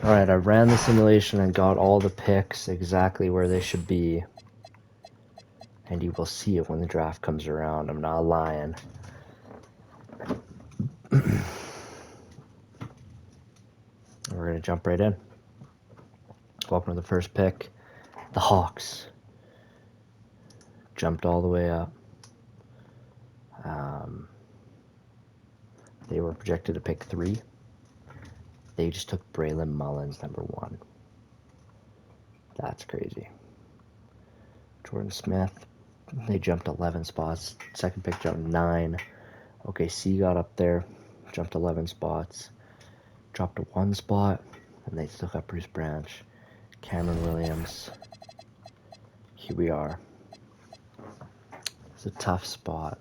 Alright, I ran the simulation and got all the picks exactly where they should be. And you will see it when the draft comes around. I'm not lying. We're going to jump right in. Welcome to the first pick. The Hawks. Jumped all the way up. They were projected to pick 3. They just took Braylon Mullins, number 1. That's crazy. Jordan Smith, they jumped 11 spots. Second pick jumped 9. OKC got up there, jumped 11 spots. Dropped to 1 spot, and they still got Bruce Branch. Cameron Williams. Here we are. It's a tough spot.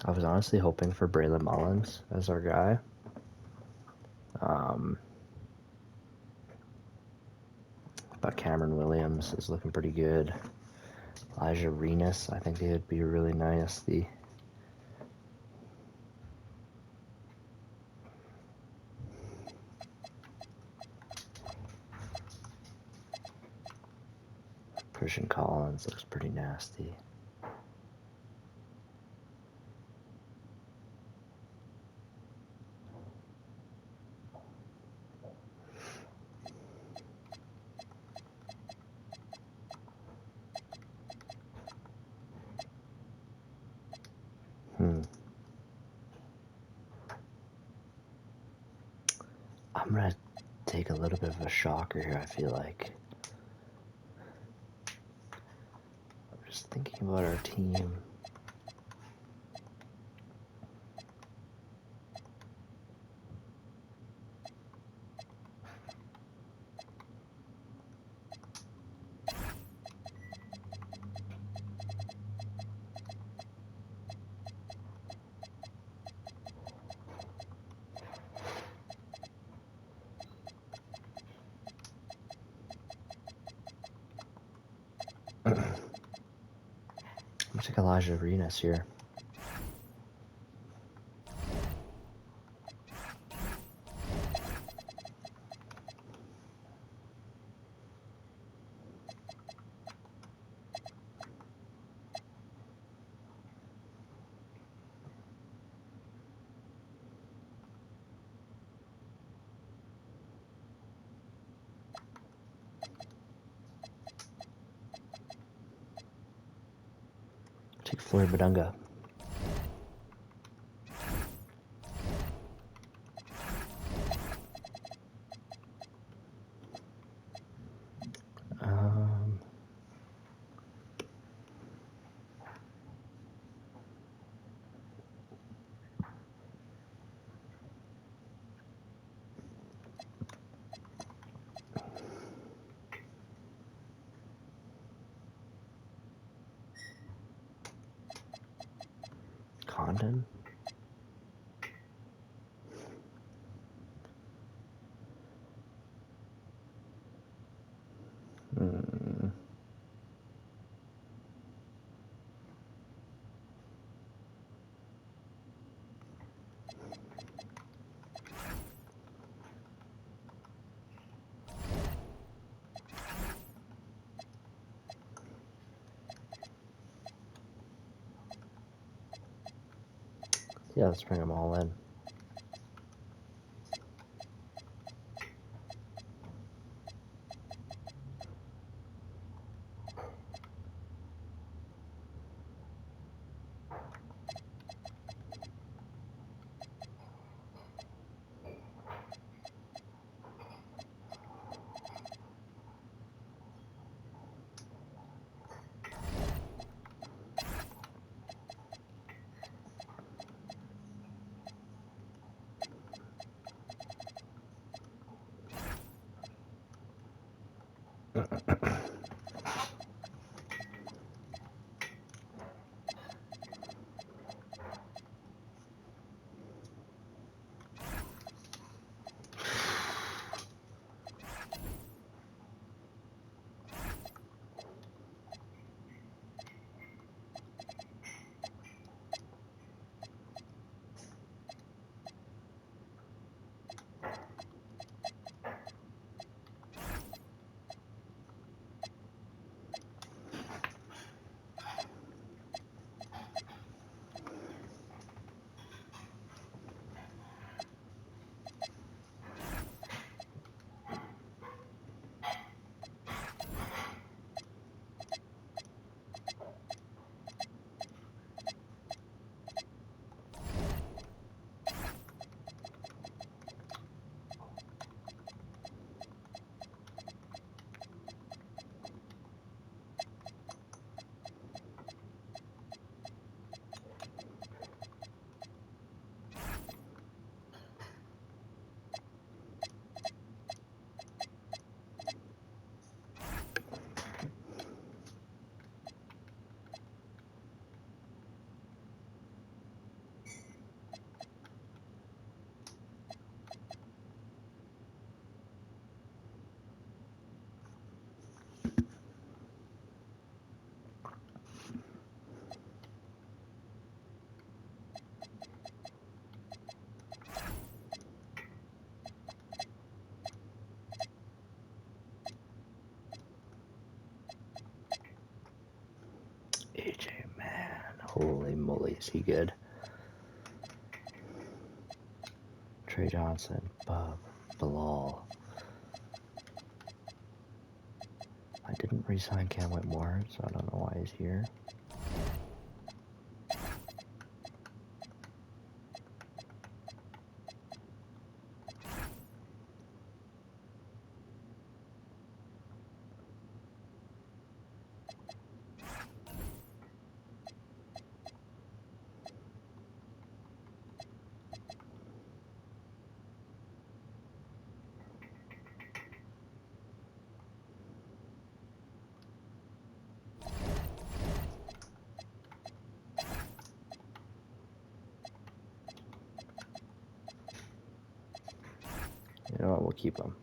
I was honestly hoping for Braylon Mullins as our guy. But Cameron Williams is looking pretty good. Elijah Renas, I think he would be really nice. The Christian Collins looks pretty nasty. I'm going to take a little bit of a shocker here, I feel like. I'm just thinking about our team. I'm going to take Elijah Renas here. Take Floyd Badunga. Condon. Yeah, let's bring them all in. Is he good? Trey Johnson, Bub, Bilal. I didn't re-sign Cam Whitmore, so I don't know why he's here. You know what, we'll keep him.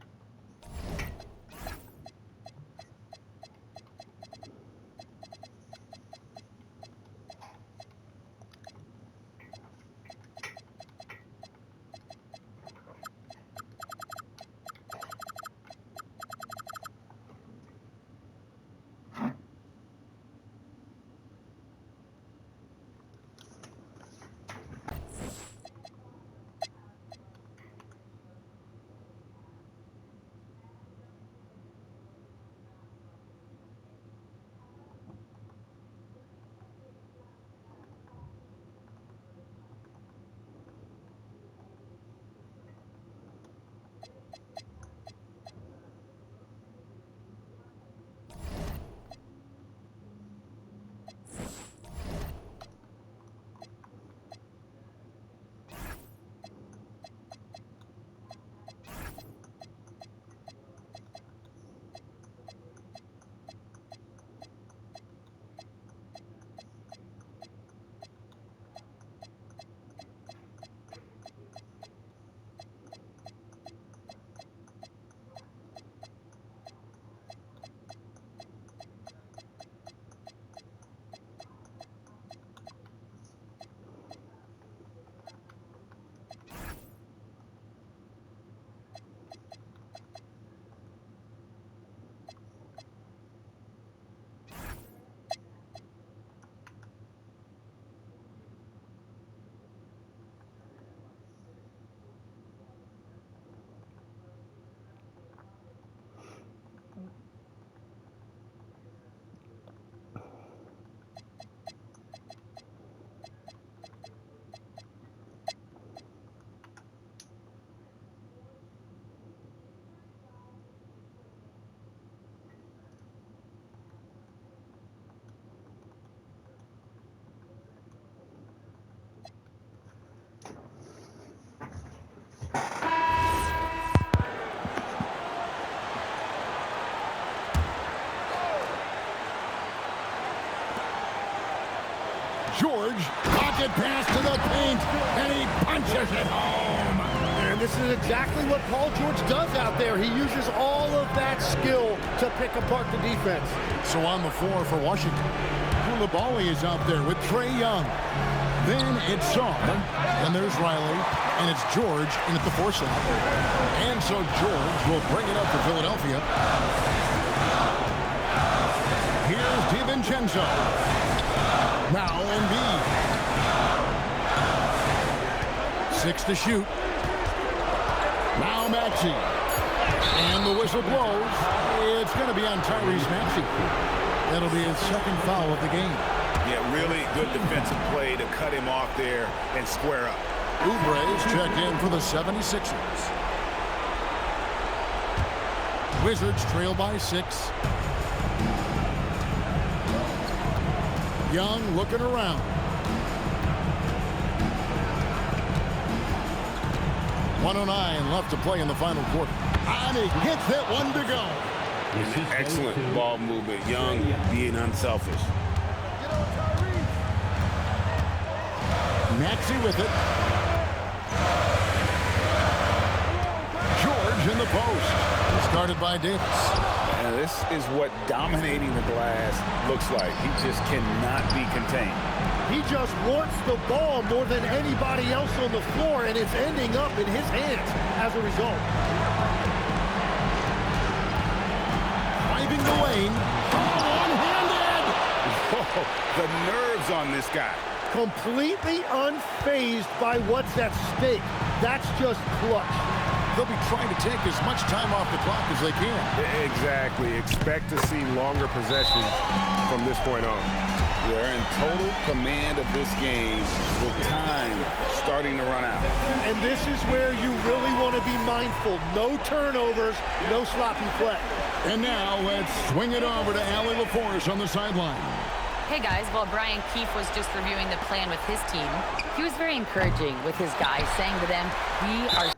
George, pocket pass to the paint, and he punches it home. And this is exactly what Paul George does out there. He uses all of that skill to pick apart the defense. So on the floor for Washington, Koulibaly is out there with Trae Young. Then it's Song, and there's Riley, and it's George in at the force out. And so George will bring it up for Philadelphia. Here's DiVincenzo. Now Embiid. 6 to shoot. Now Maxey. And the whistle blows. It's going to be on Tyrese Maxey. That'll be his second foul of the game. Yeah, really good defensive play to cut him off there and square up. Oubre's checked in for the 76ers. Wizards trail by 6. Young looking around. .109 left to play in the final quarter. And he gets that one to go. Excellent ball movement. Young being unselfish. Maxey with it. George in the post. Started by Davis. And this is what dominating the glass looks like. He just cannot be contained. He just wants the ball more than anybody else on the floor, and it's ending up in his hands as a result. Driving the lane. One-handed! Whoa, the nerves on this guy. Completely unfazed by what's at stake. That's just clutch. They'll be trying to take as much time off the clock as they can. Exactly. Expect to see longer possessions from this point on. They're in total command of this game with time starting to run out. And this is where you really want to be mindful. No turnovers, no sloppy play. And now let's swing it over to Allie LaForce on the sideline. Hey guys, while Brian Keefe was just reviewing the plan with his team, he was very encouraging with his guys, saying to them, we are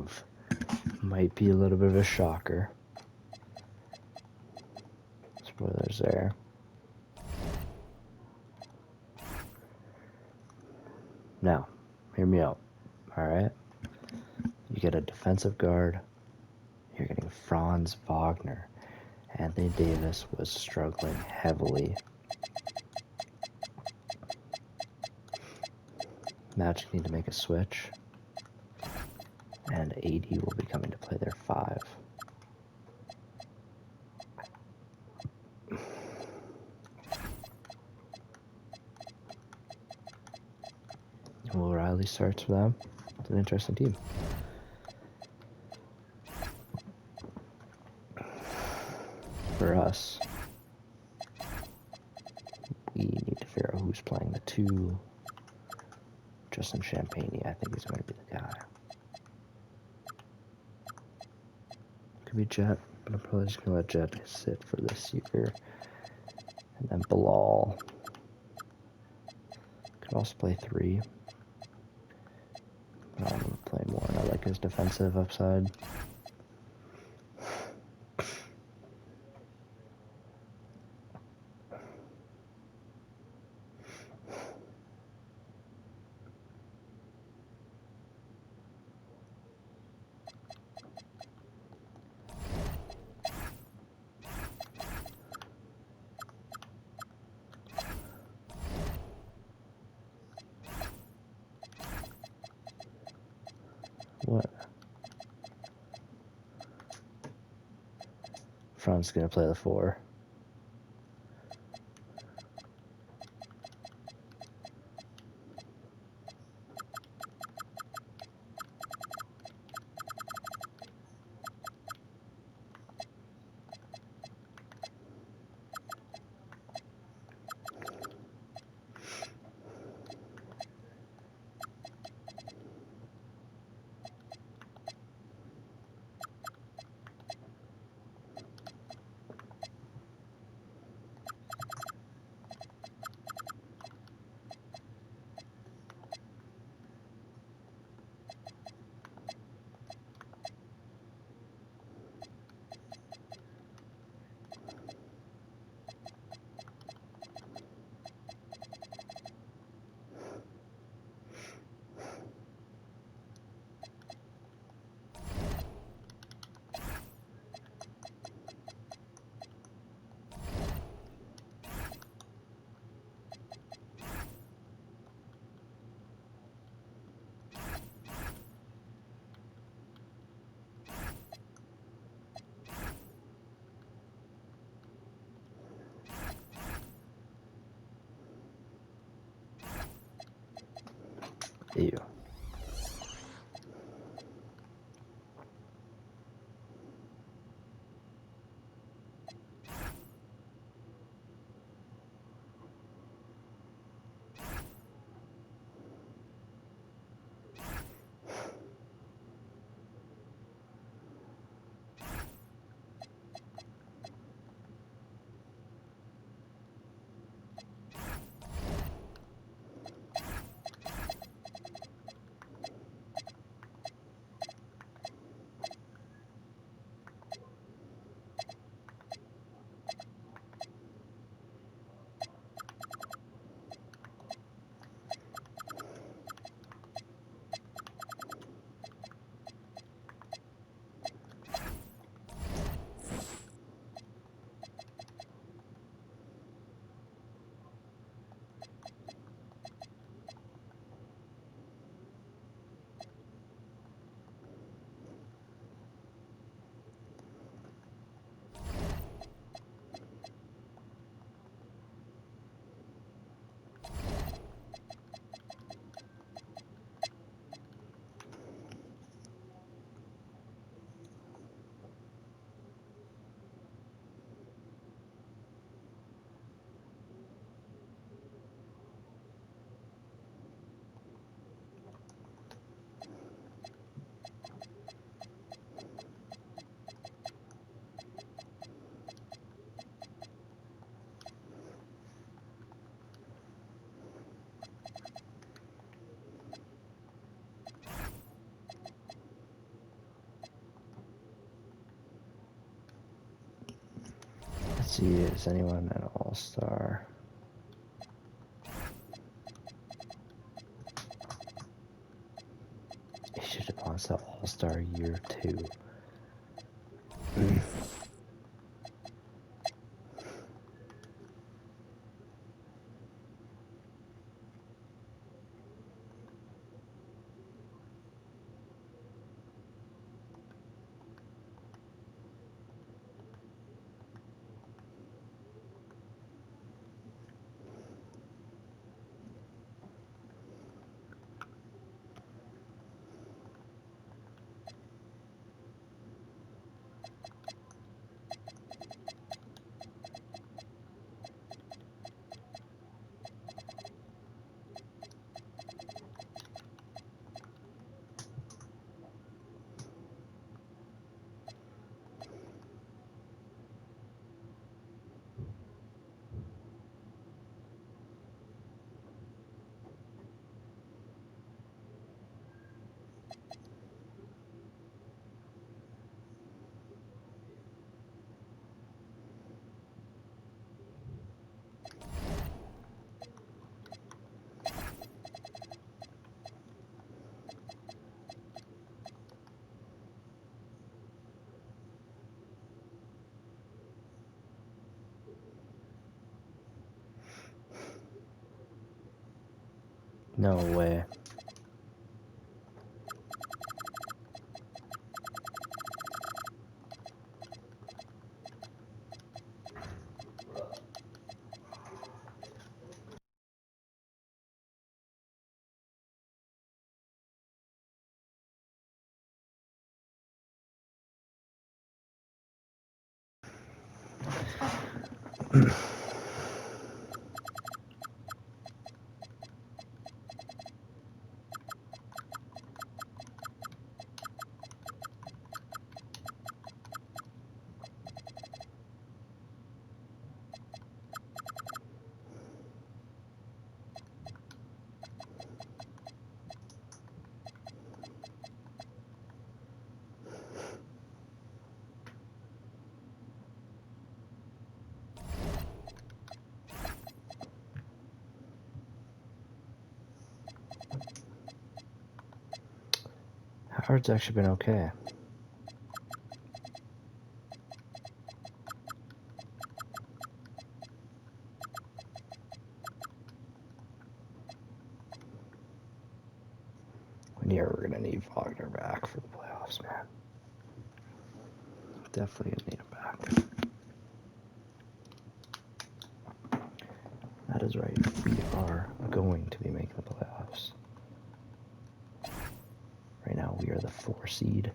move. Might be a little bit of a shocker. Spoilers there. Now, hear me out. Alright? You get a defensive guard. You're getting Franz Wagner. Anthony Davis was struggling heavily. Magic need to make a switch. And AD will be coming to play their 5. Will Riley starts for them? It's an interesting team. For us, we need to figure out who's playing the 2. Justin Champagne, I think he's going to be the guy. Could be Jet, but I'm probably just going to let Jet sit for this year. And then Bilal could also play 3. I'm going to play more, and I like his defensive upside. What? Fran's gonna play the 4. Ew. see, is anyone an all-star? He should have lost the all-star year 2. No way. Howard's actually been okay. We're gonna need Wagner back for the playoffs, man. Definitely gonna need him back. That is right. We are going to be making the playoffs. Right now, we are the 4 seed.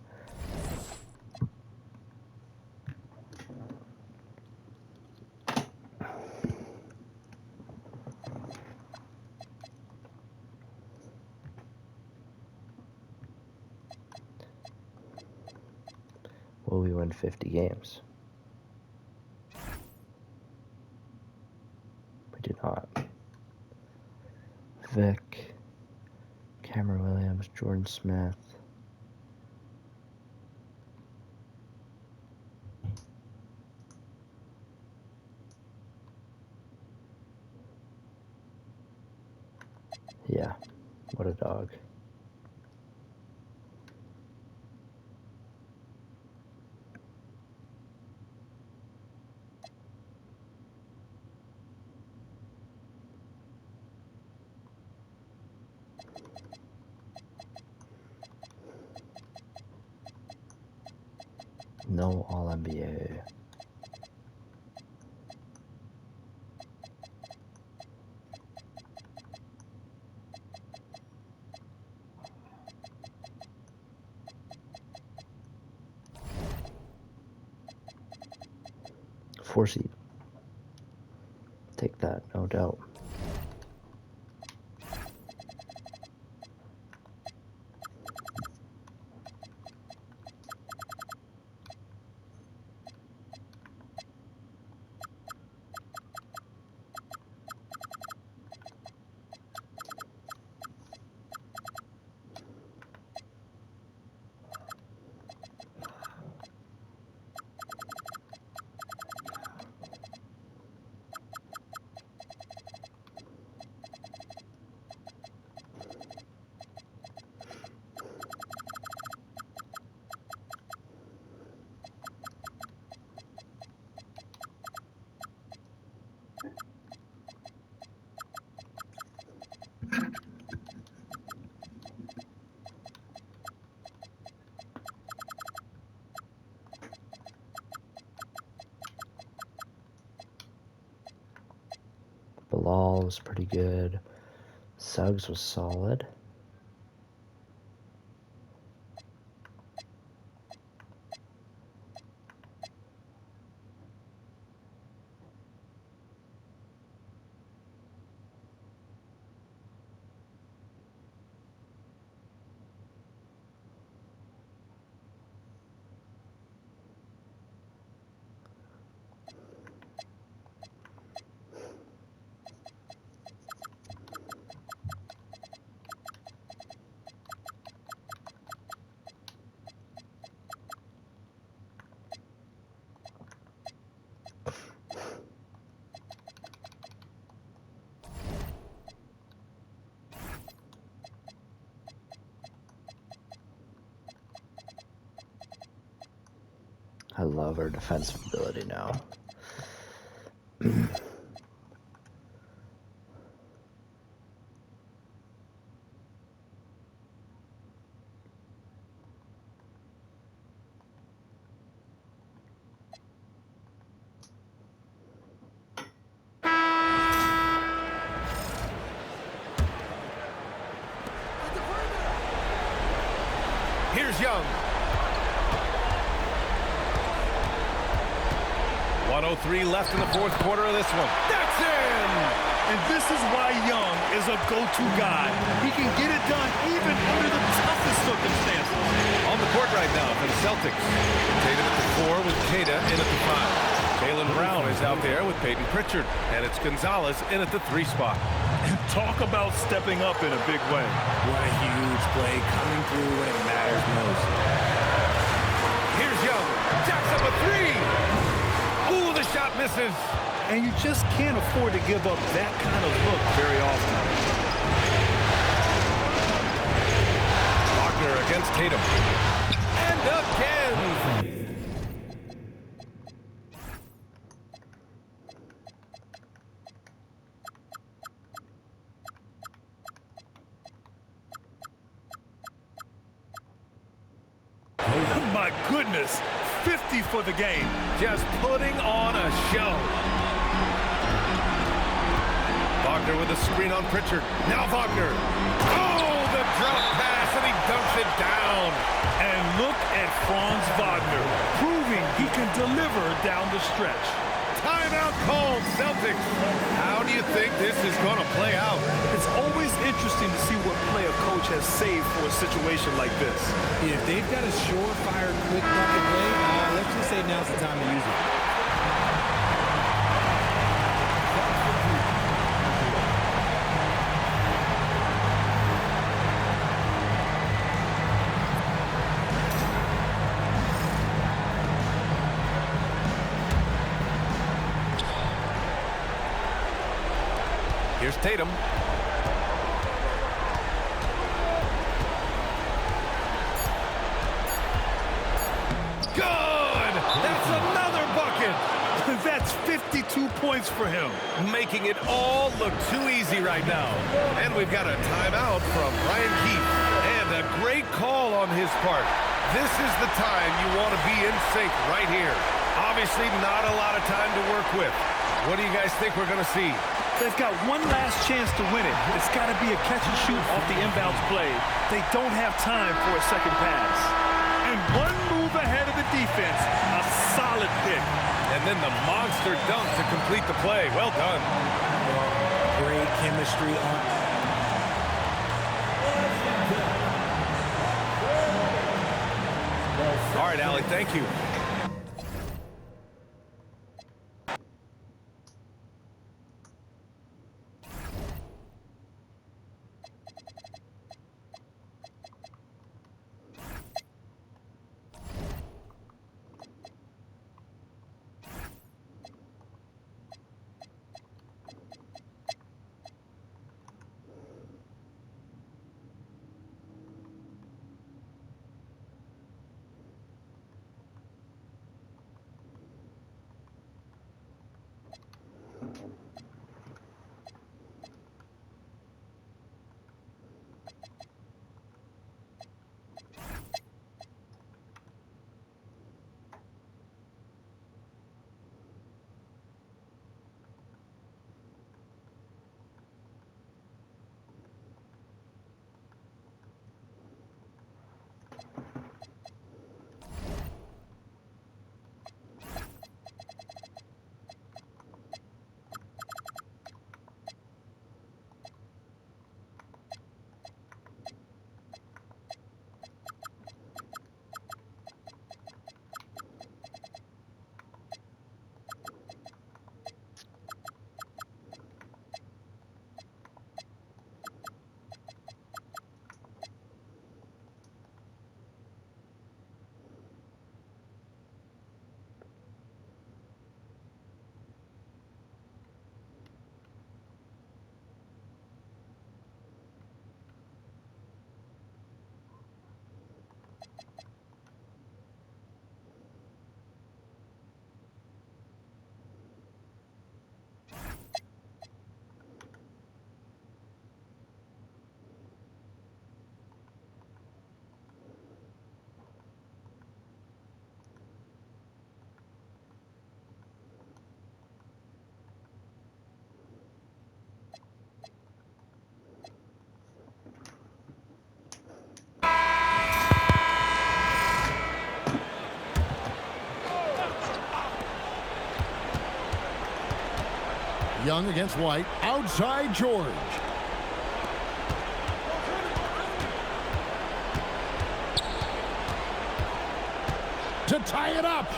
Will we win 50 games? We do not. Vic, Cameron Williams, Jordan Smith. Yeah, what a dog. No All-NBA. Four seed. Take that, no doubt. Bilal was pretty good. Suggs was solid. I love our defensive ability now. Here's Young. 1:03 left in the fourth quarter of this one. That's in! And this is why Young is a go-to guy. He can get it done even under the toughest circumstances. On the court right now for the Celtics. Tatum at the 4 with Queta in at the 5. Jaylen Brown is out there with Peyton Pritchard. And it's Gonzalez in at the 3 spot. And talk about stepping up in a big way. What a huge play coming through when it matters most. Here's Young. Jacks up a 3. Ooh, the shot misses. And you just can't afford to give up that kind of look very often. Wagner against Tatum. And again. My goodness, 50 for the game. Just putting on a show. Wagner with a screen on Pritchard. Now Wagner. Oh, the drop pass, and he dumps it down. And look at Franz Wagner, proving he can deliver down the stretch. Timeout called, Celtics. How do you think this is going to play out? It's always interesting to see what play a coach has saved for a situation like this. If they've got a surefire, quick bucket play, let's just say now's the time to use it. Here's Tatum. Good! That's another bucket! That's 52 points for him. Making it all look too easy right now. And we've got a timeout from Ryan Keefe. And a great call on his part. This is the time you want to be in sync right here. Obviously not a lot of time to work with. What do you guys think we're going to see? They've got one last chance to win it. It's got to be a catch and shoot off the inbounds play. They don't have time for a second pass. And one move ahead of the defense. A solid pick. And then the monster dunk to complete the play. Well done. Great chemistry on. All right, Allie, thank you. Young against White. Outside George. To tie it up.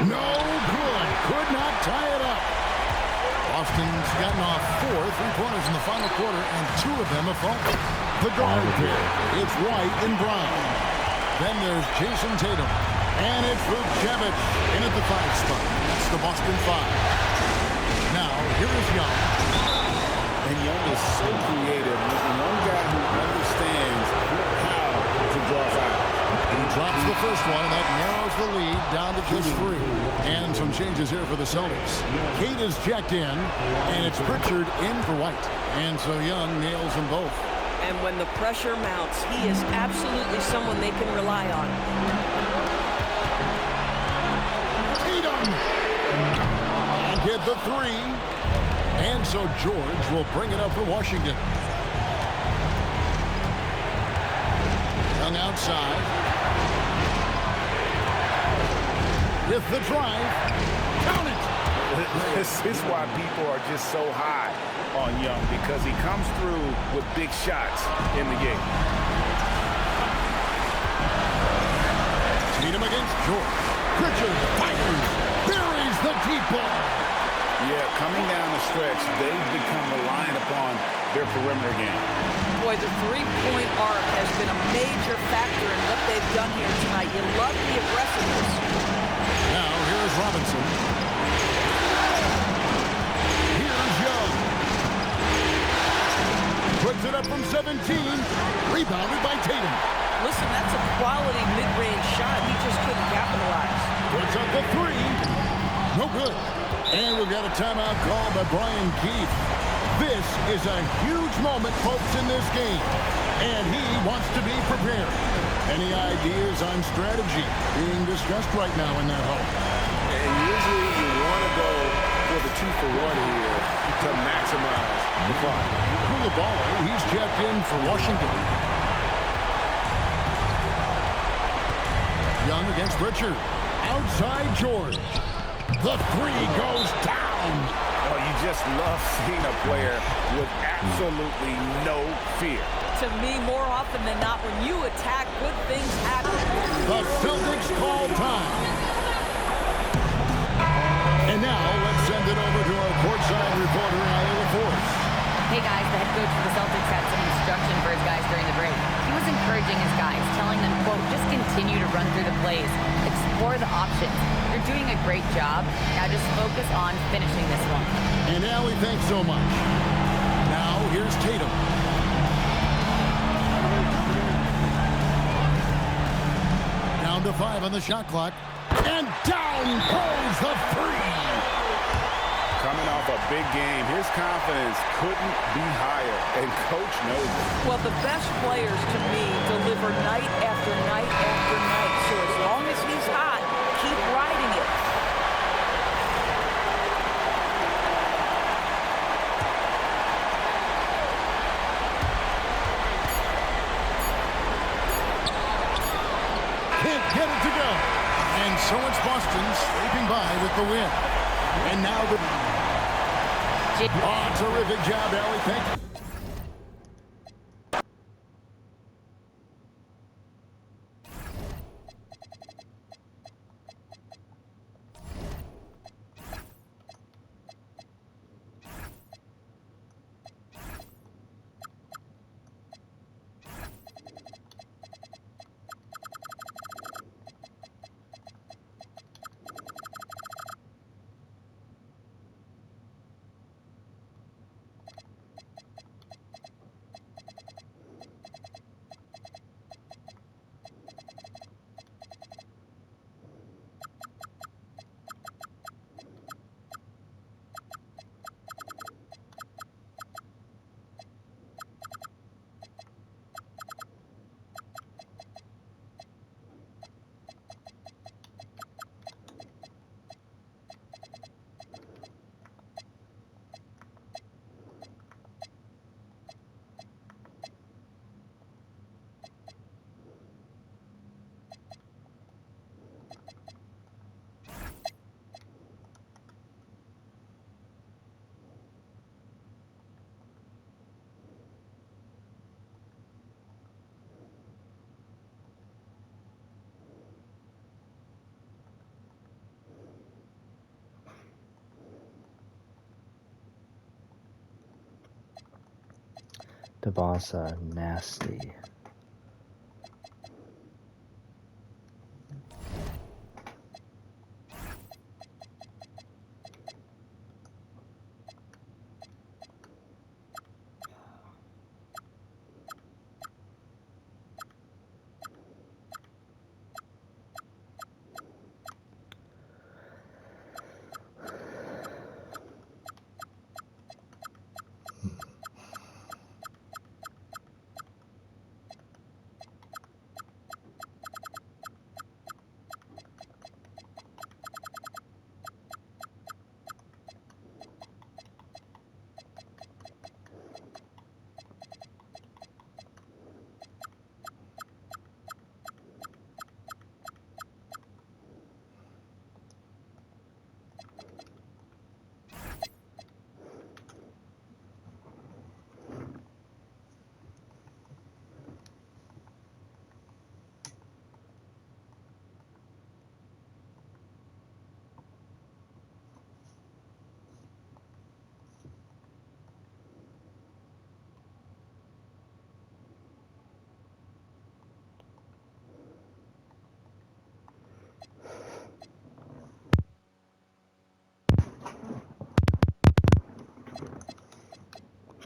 No good. Could not tie it up. Boston's gotten off 4 3-pointers in the final quarter, and 2 of them have fallen. The guard pair. It's White and Brown. Then there's Jason Tatum. And it's Vucevic in at the 5 spot. That's the Boston 5. Now, here is Young. And Young is so creative. One guy who understands how to draw fouls. He drops the first one, and that narrows the lead down to just 3. And some changes here for the Celtics. Kate is checked in, and it's Pritchard in for White. And so Young nails them both. And when the pressure mounts, he is absolutely someone they can rely on. Tatum! And get the 3. And so George will bring it up for Washington. Young outside. With the drive. Count it! This is why people are just so high on Young, because he comes through with big shots in the game. Tatum against George. Pritchard fires. Buries the deep ball. Yeah, coming down the stretch, they've become reliant upon their perimeter game. Boy, the three-point arc has been a major factor in what they've done here tonight. You love the aggressiveness. Now, here's Robinson. Here's Young. Puts it up from 17. Rebounded by Tatum. Listen, that's a quality mid-range shot. He just couldn't capitalize. Puts up the 3. No good. And we've got a timeout called by Brian Keefe. This is a huge moment, folks, in this game. And he wants to be prepared. Any ideas on strategy being discussed right now in that home? And usually you want to go for the 2-for-1 here to maximize the clock. Koulibaly, he's checked in for Washington. Young against Pritchard. Outside George. The 3 goes down. Oh, you just love seeing a player with absolutely no fear. To me, more often than not, when you attack, good things happen. The Celtics call time. And now, let's send it over to our courtside reporter, Iowa Force. Hey guys, the head coach of the Celtics had some instruction for his guys during the break. He was encouraging his guys, telling them, quote, just continue to run through the plays, explore the options. You're doing a great job. Now just focus on finishing this one. And Allie, thanks so much. Now, here's Tatum. Down to 5 on the shot clock. And down goes the 3. Coming off a big game, his confidence couldn't be higher, and Coach knows it. Well, the best players, to me, deliver night after night after night. So as long as he's hot, keep riding it. Can't get it to go. And so it's Boston scraping by with the win. And now the... Oh, terrific job, Allie. Thank you. Devonsa, nasty.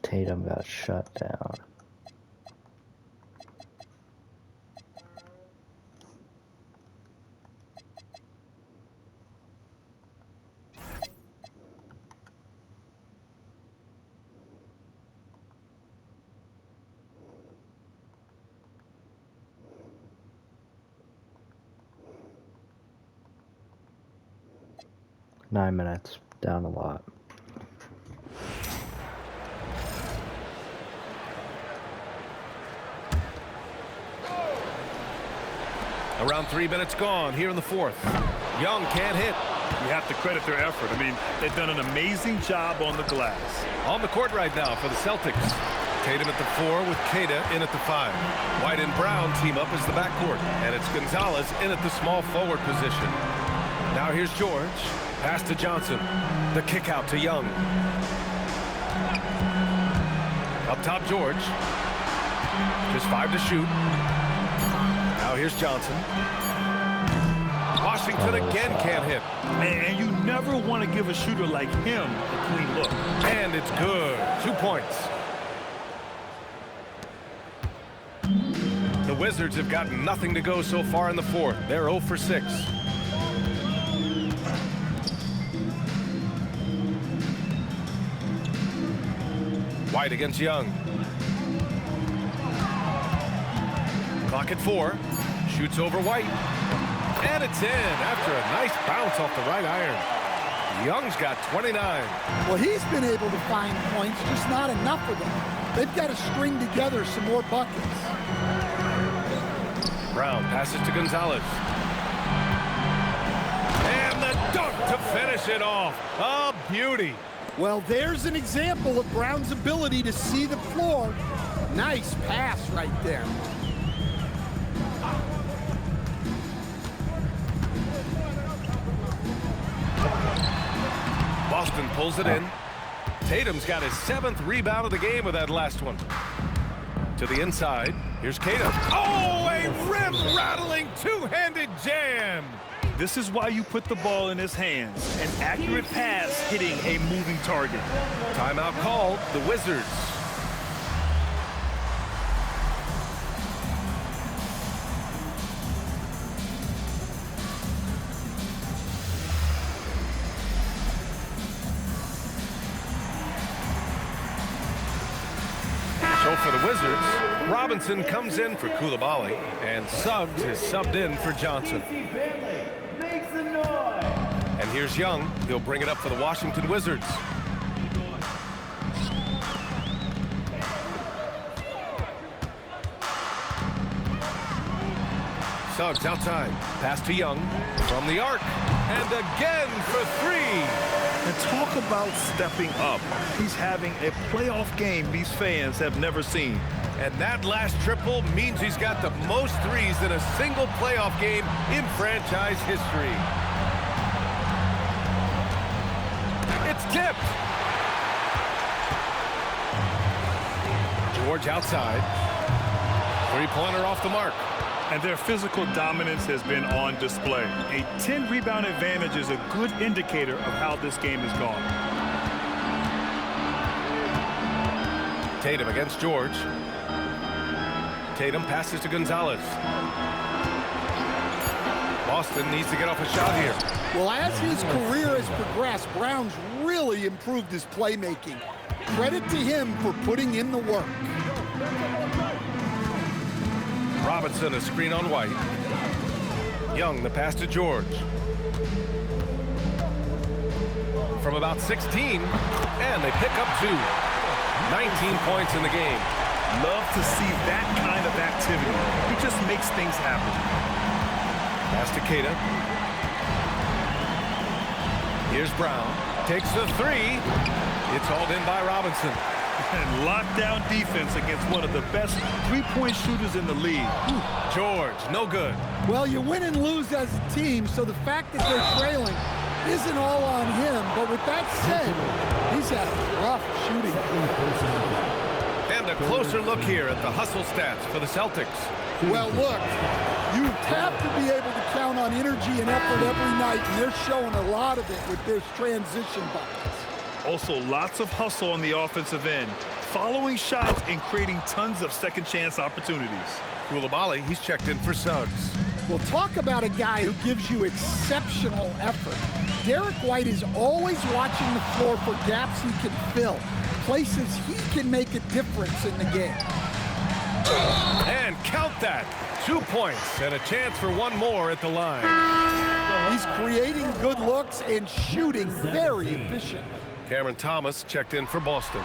Tatum got shut down. Nine minutes, down a lot. Around 3 minutes gone here in the fourth. Young can't hit. You have to credit their effort. I mean, they've done an amazing job on the glass. On the court right now for the Celtics. Tatum at the 4 with Queta in at the 5. White and Brown team up as the backcourt. And it's Gonzalez in at the small forward position. Now here's George. Pass to Johnson. The kick out to Young. Up top, George. Just 5 to shoot. Now here's Johnson. Washington again can't hit. And you never want to give a shooter like him a clean look. And it's good. 2 points. The Wizards have got nothing to go so far in the fourth. They're 0 for 6. White against Young. Clock at 4. Shoots over White. And it's in after a nice bounce off the right iron. Young's got 29. Well, he's been able to find points, just not enough of them. They've got to string together some more buckets. Brown passes to Gonzalez. And the dunk to finish it off. A beauty. Well, there's an example of Brown's ability to see the floor. Nice pass right there. Boston pulls it in. Tatum's got his 7th rebound of the game with that last one. To the inside. Here's Queta. Oh, a rim-rattling two-handed jam. This is why you put the ball in his hands. An accurate pass hitting a moving target. Timeout called. The Wizards. So for the Wizards, Robinson comes in for Coulibaly, and Suggs is subbed in for Johnson. And here's Young. He'll bring it up for the Washington Wizards. Suggs outside. Pass to Young from the arc. And again for 3. And talk about stepping up. He's having a playoff game these fans have never seen. And that last triple means he's got the most threes in a single playoff game in franchise history. It's tipped. George outside. Three-pointer off the mark. And their physical dominance has been on display. A 10-rebound advantage is a good indicator of how this game has gone. Tatum against George. Tatum passes to Gonzalez. Boston needs to get off a shot here. Well, as his career has progressed, Brown's really improved his playmaking. Credit to him for putting in the work. Robinson, a screen on White. Young, the pass to George. From about 16, and they pick up 2. 19 points in the game. Love to see that kind of activity. He just makes things happen. Pass to Queta. Here's Brown. Takes the 3. It's hauled in by Robinson. And lockdown defense against one of the best three-point shooters in the league. George, no good. Well, you win and lose as a team, so the fact that they're trailing isn't all on him. But with that said, he's had a rough shooting. And a closer look here at the hustle stats for the Celtics. Well, look, you have to be able to count on energy and effort every night, and they're showing a lot of it with their transition buckets. Also, lots of hustle on the offensive end, following shots and creating tons of second-chance opportunities. Koulibaly, he's checked in for Suggs. Well, talk about a guy who gives you exceptional effort. Derek White is always watching the floor for gaps he can fill, places he can make a difference in the game. And count that. 2 points and a chance for one more at the line. He's creating good looks and shooting very efficiently. Cameron Thomas checked in for Boston.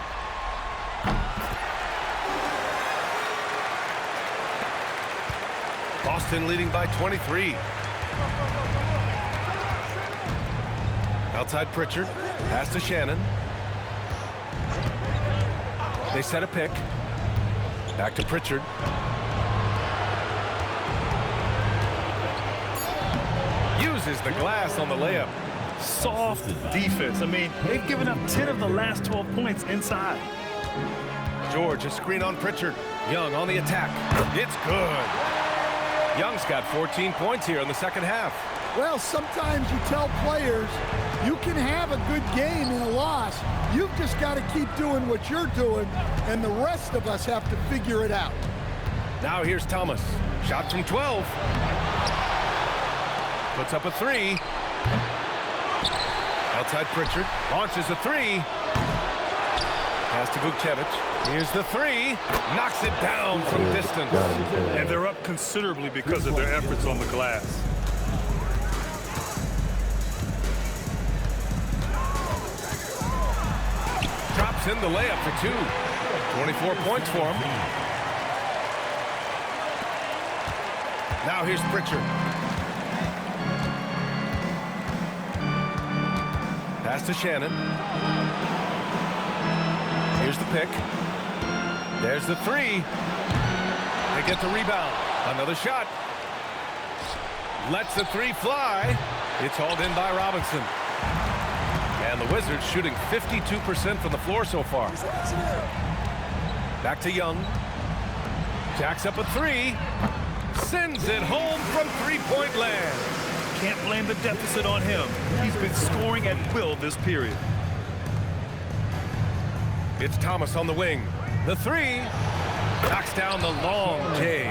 Boston leading by 23. Outside Pritchard. Pass to Shannon. They set a pick. Back to Pritchard. Uses the glass on the layup. Soft defense. I mean, they've given up 10 of the last 12 points inside. George, a screen on Pritchard. Young on the attack. It's good. Young's got 14 points here in the second half. Well, sometimes you tell players you can have a good game in a loss. You've just got to keep doing what you're doing, and the rest of us have to figure it out. Now here's Thomas. Shot from 12. Puts up a 3. Outside Pritchard. Launches a 3. Pass to Vukcevic. Here's the 3. Knocks it down from distance. And they're up considerably because of their efforts on the glass. Drops in the layup for 2. 24 points for him. Now here's Pritchard. Pass to Shannon. Here's the pick. There's the 3. They get the rebound. Another shot. Lets the 3 fly. It's hauled in by Robinson. And the Wizards shooting 52% from the floor so far. Back to Young. Jacks up a 3. Sends it home from three-point land. Can't blame the deficit on him. He's been scoring at will this period. It's Thomas on the wing. The 3 knocks down the long J.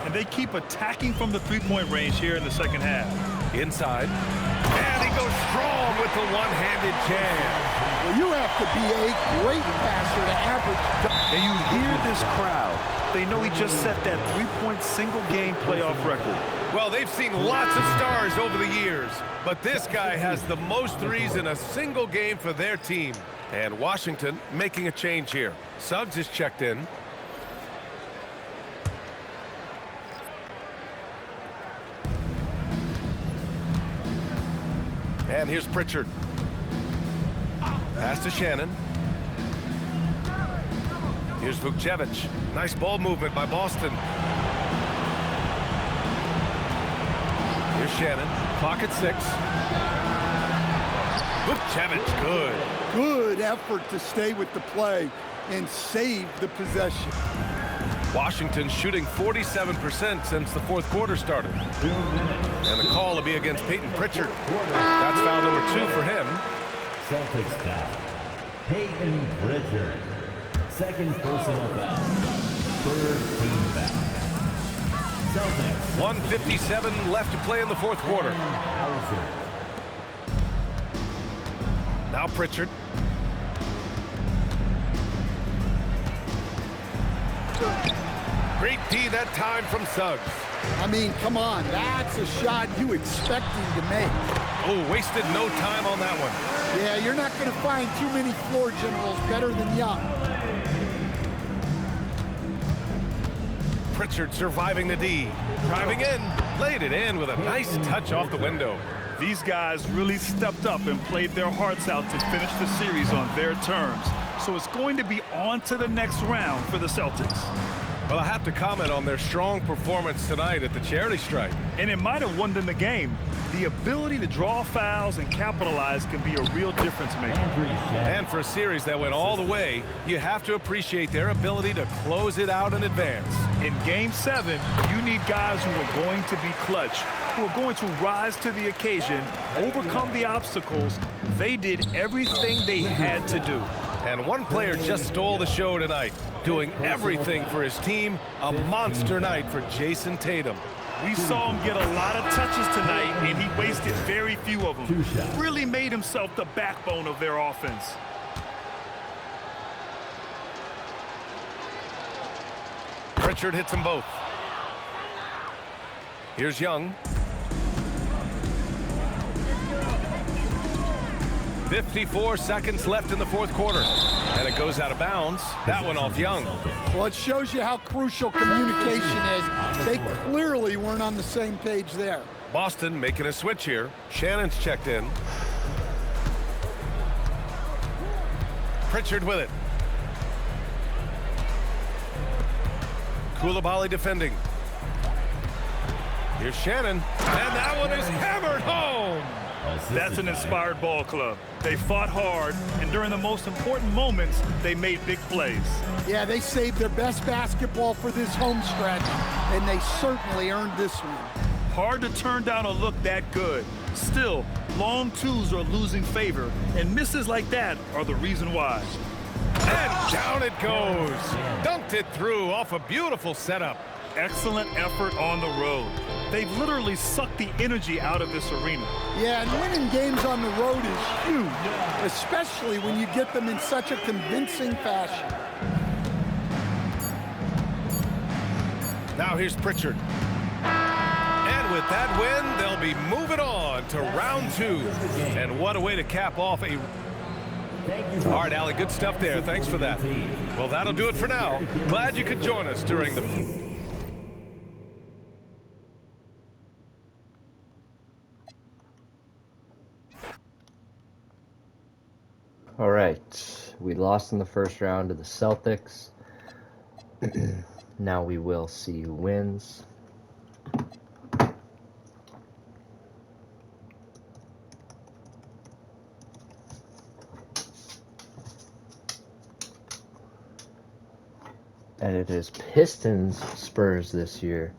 And they keep attacking from the three-point range here in the second half. Inside. And he goes strong with the one-handed jam. Well, you have to be a great passer to average. And you hear this crowd. They know he just set that three-point single-game playoff record. Well, they've seen lots of stars over the years, but this guy has the most threes in a single game for their team. And Washington making a change here. Suggs is checked in. And here's Pritchard. Pass to Shannon. Here's Vukcevic. Nice ball movement by Boston. Here's Shannon. Clock at 6. Vukcevic, good. Good effort to stay with the play. and save the possession. Washington shooting 47% since the fourth quarter started. And the call will be against Peyton Pritchard. That's foul number 2 for him. Celtics foul. Peyton Pritchard. Second personal foul. Third team foul. Celtics. 1:57 left to play in the fourth quarter. Now Pritchard. Great D that time from Suggs. I mean, come on, that's a shot you expect him to make. Oh, wasted no time on that one. Yeah, you're not going to find too many floor generals better than Young. Pritchard surviving the D. Driving in, laid it in with a nice touch off the window. These guys really stepped up and played their hearts out to finish the series on their terms. So it's going to be on to the next round for the Celtics. Well, I have to comment on their strong performance tonight at the charity stripe. And it might have won them the game. The ability to draw fouls and capitalize can be a real difference maker. And for a series that went all the way, you have to appreciate their ability to close it out in advance. In Game 7, you need guys who are going to be clutch, who are going to rise to the occasion, overcome the obstacles. They did everything they had to do. And one player just stole the show tonight, doing everything for his team. A monster night for Jason Tatum. We saw him get a lot of touches tonight, and he wasted very few of them. Really made himself the backbone of their offense. Pritchard hits them both. Here's Young. 54 seconds left in the fourth quarter. And it goes out of bounds. That one off Young. Well, it shows you how crucial communication is. They clearly weren't on the same page there. Boston making a switch here. Shannon's checked in. Pritchard with it. Koulibaly defending. Here's Shannon. And that one is hammered home. That's an inspired ball club. They fought hard, and during the most important moments, they made big plays. Yeah, they saved their best basketball for this home stretch, and they certainly earned this one. Hard to turn down a look that good. Still, long twos are losing favor, and misses like that are the reason why. And down it goes. Dunked it through off a beautiful setup. Excellent effort on the road. They've literally sucked the energy out of this arena. Yeah, and winning games on the road is huge, especially when you get them in such a convincing fashion. Now here's Pritchard. And with that win, they'll be moving on to round 2. And what a way to cap off a... All right, Allie, good stuff there. Thanks for that. Well, that'll do it for now. Glad you could join us during the... All right, we lost in the first round to the Celtics. Now we will see who wins. And it is Pistons Spurs this year.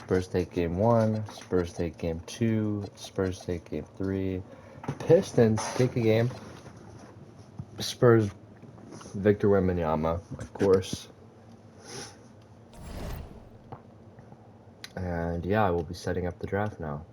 Spurs take game 1, Spurs take game 2, Spurs take game 3. Pistons take a game. Spurs, Victor Wembanyama, of course. And yeah, I will be setting up the draft now.